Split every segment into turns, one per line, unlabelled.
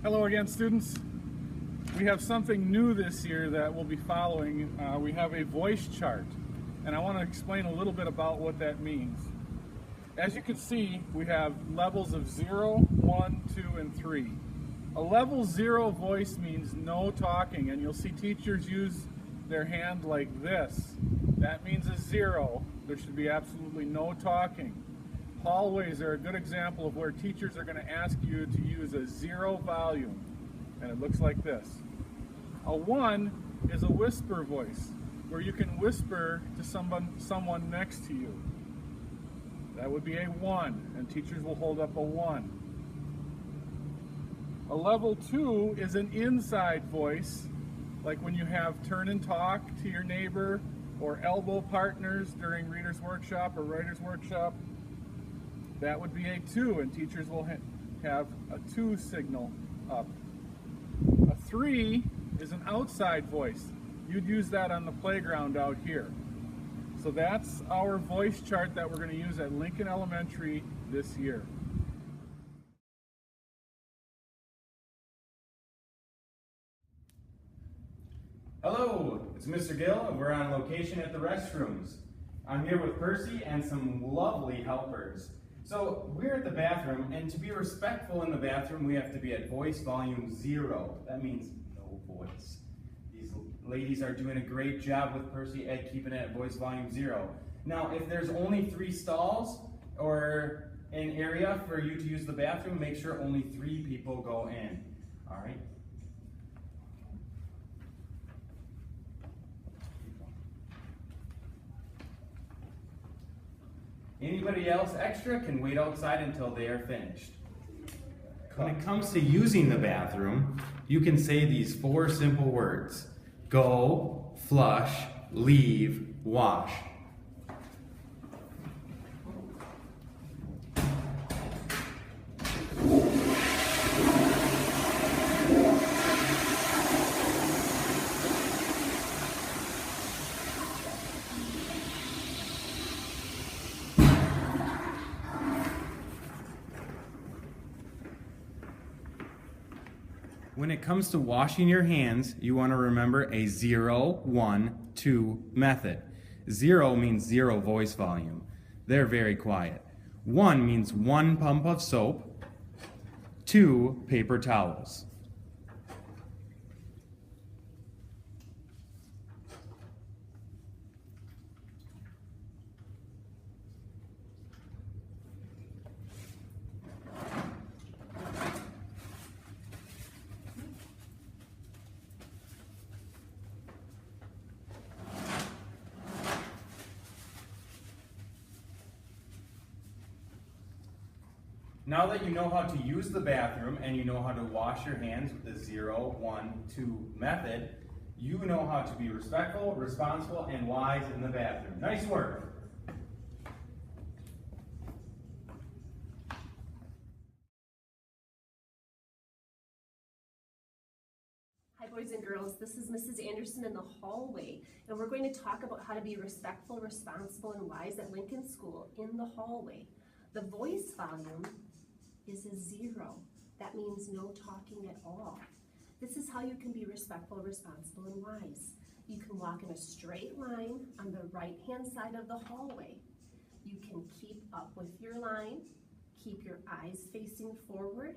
Hello again, students. We have something new this year that we'll be following. We have a voice chart, and I want to explain a little bit about what that means. As you can see, we have levels of 0, 1, 2, and 3. A level 0 voice means no talking, and you'll see teachers use their hand like this. That means a 0. There should be absolutely no talking. Hallways are a good example of where teachers are going to ask you to use a 0 volume, and it looks like this. A 1 is a whisper voice, where you can whisper to someone next to you. That would be a 1, and teachers will hold up a 1. A level 2 is an inside voice, like when you have turn and talk to your neighbor, or elbow partners during reader's workshop or writer's workshop. That would be a 2, and teachers will have a 2 signal up. A 3 is an outside voice. You'd use that on the playground out here. So that's our voice chart that we're going to use at Lincoln Elementary this year.
Hello, it's Mr. Gill, and we're on location at the restrooms. I'm here with Percy and some lovely helpers. So we're at the bathroom, and to be respectful in the bathroom, we have to be at voice volume 0. That means no voice. These ladies are doing a great job with Percy at keeping it at voice volume 0. Now, if there's only 3 stalls or an area for you to use the bathroom, make sure only 3 people go in. All right? Anybody else extra can wait outside until they are finished. When it comes to using the bathroom, you can say these 4 simple words: go, flush, leave, wash. When it comes to washing your hands, you want to remember a 0, 1, 2 method. 0 means 0 voice volume. They're very quiet. 1 means 1 pump of soap. 2 paper towels. Now that you know how to use the bathroom and you know how to wash your hands with the 0, 1, 2 method, you know how to be respectful, responsible, and wise in the bathroom. Nice work.
Hi boys and girls, this is Mrs. Anderson in the hallway, and we're going to talk about how to be respectful, responsible, and wise at Lincoln School in the hallway. The voice volume is a 0. That means no talking at all. This is how you can be respectful, responsible, and wise. You can walk in a straight line on the right-hand side of the hallway. You can keep up with your line, keep your eyes facing forward,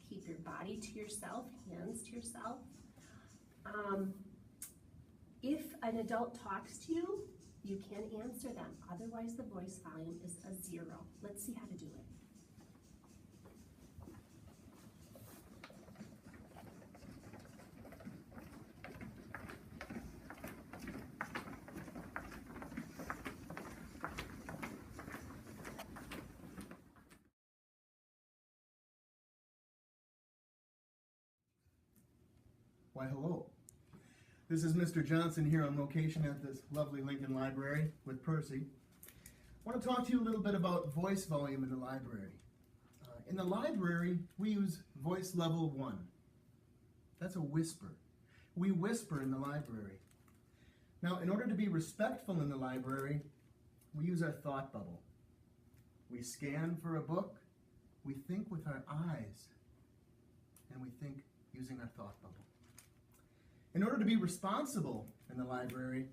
keep your body to yourself, hands to yourself. If an adult talks to you, you can answer them. Otherwise, the voice volume is a 0. Let's see how to do it.
Why, hello. This is Mr. Johnson here on location at this lovely Lincoln Library with Percy. I want to talk to you a little bit about voice volume in the library. In the library, we use voice level 1. That's a whisper. We whisper in the library. Now, in order to be respectful in the library, we use our thought bubble. We scan for a book, we think with our eyes, and we think using our thought bubble. In order to be responsible in the library,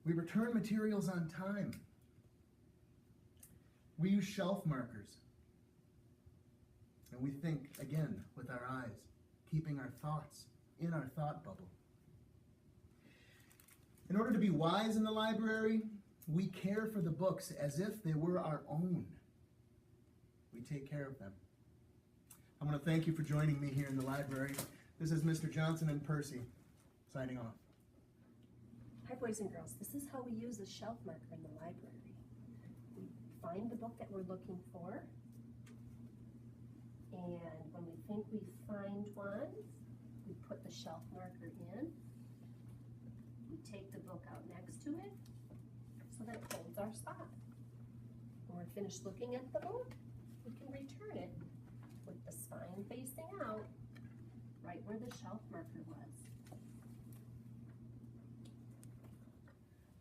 we return materials on time. We use shelf markers. And we think, again, with our eyes, keeping our thoughts in our thought bubble. In order to be wise in the library, we care for the books as if they were our own. We take care of them. I want to thank you for joining me here in the library. This is Mr. Johnson and Percy, signing off.
Hi boys and girls, this is how we use a shelf marker in the library. We find the book that we're looking for, and when we think we find one, we put the shelf marker in. We take the book out next to it so that it holds our spot. When we're finished looking at the book, we can return it with the spine facing out, right where the shelf marker was.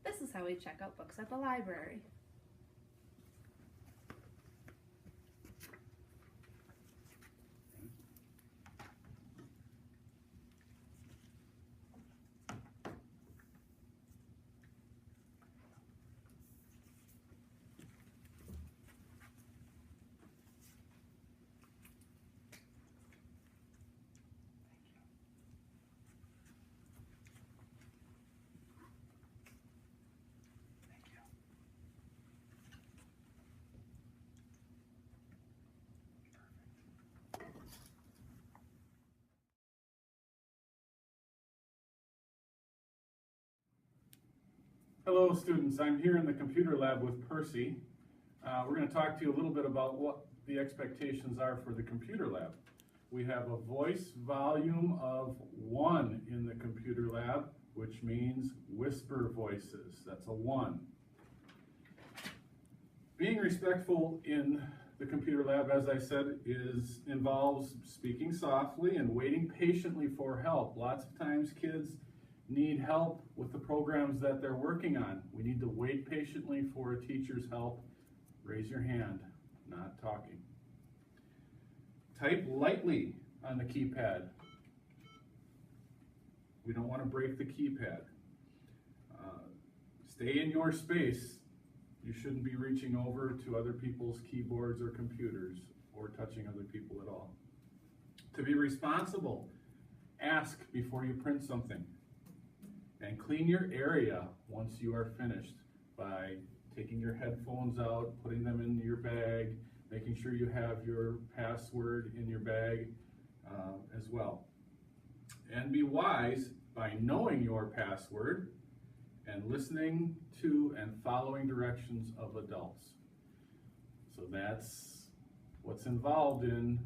This is how we check out books at the library.
Hello students, I'm here in the computer lab with Percy. We're going to talk to you a little bit about what the expectations are for the computer lab. We have a voice volume of 1 in the computer lab, which means whisper voices. That's a 1. Being respectful in the computer lab, as I said, involves speaking softly and waiting patiently for help. Lots of times kids need help with the programs that they're working on. We need to wait patiently for a teacher's help. Raise your hand, not talking. Type lightly on the keypad. We don't want to break the keypad. Stay in your space. You shouldn't be reaching over to other people's keyboards or computers or touching other people at all. To be responsible, ask before you print something. And clean your area once you are finished by taking your headphones out, putting them in your bag, making sure you have your password in your bag as well. And be wise by knowing your password and listening to and following directions of adults. So that's what's involved in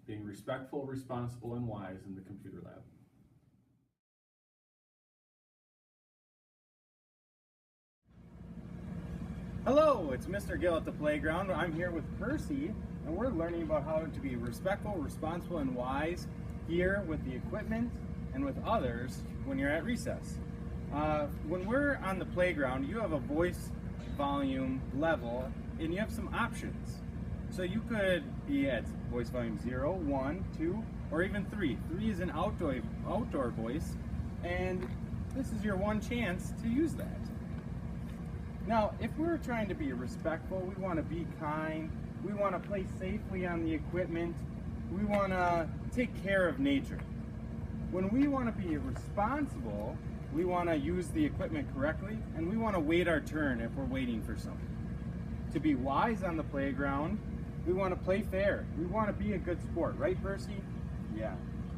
being respectful, responsible, and wise in the computer lab.
Hello, it's Mr. Gill at the playground. I'm here with Percy, and we're learning about how to be respectful, responsible, and wise here with the equipment and with others when you're at recess. When we're on the playground, you have a voice volume level, and you have some options. So you could be at voice volume 0, 1, 2, or even 3. 3 is an outdoor voice, and this is your one chance to use that. Now, if we're trying to be respectful, we want to be kind, we want to play safely on the equipment, we want to take care of nature. When we want to be responsible, we want to use the equipment correctly, and we want to wait our turn if we're waiting for something. To be wise on the playground, we want to play fair. We want to be a good sport, right, Percy? Yeah.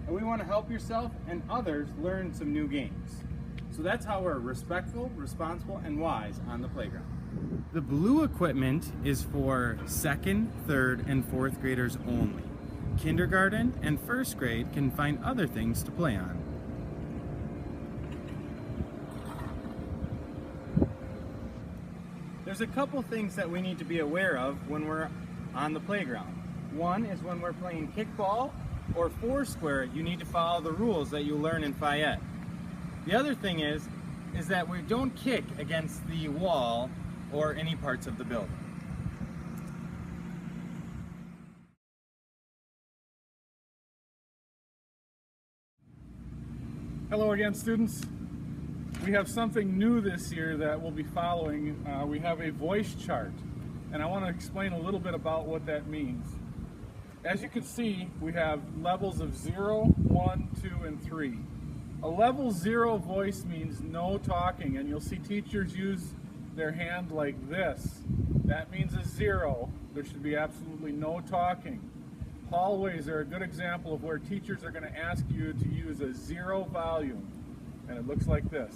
And we want to help yourself and others learn some new games. So that's how we're respectful, responsible, and wise on the playground. The blue equipment is for 2nd, 3rd, and 4th graders only. Kindergarten and 1st grade can find other things to play on. There's a couple things that we need to be aware of when we're on the playground. One is when we're playing kickball or foursquare, you need to follow the rules that you learn in Fayette. The other thing is that we don't kick against the wall or any parts of the building.
Hello again, students. We have something new this year that we'll be following. We have a voice chart, and I want to explain a little bit about what that means. As you can see, we have levels of 0, 1, 2, and 3. A level 0 voice means no talking, and you'll see teachers use their hand like this. That means a 0. There should be absolutely no talking. Hallways are a good example of where teachers are going to ask you to use a 0 volume, and it looks like this.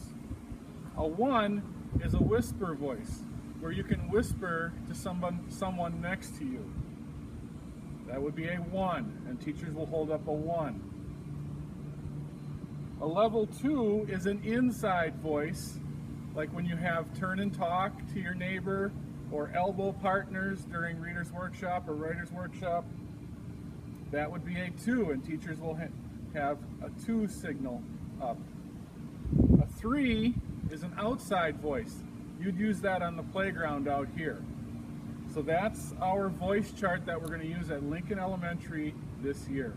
A 1 is a whisper voice, where you can whisper to someone next to you. That would be a 1, and teachers will hold up a 1. A level 2 is an inside voice, like when you have turn and talk to your neighbor, or elbow partners during reader's workshop or writer's workshop. That would be a 2, and teachers will have a 2 signal up. A 3 is an outside voice. You'd use that on the playground out here. So that's our voice chart that we're going to use at Lincoln Elementary this year.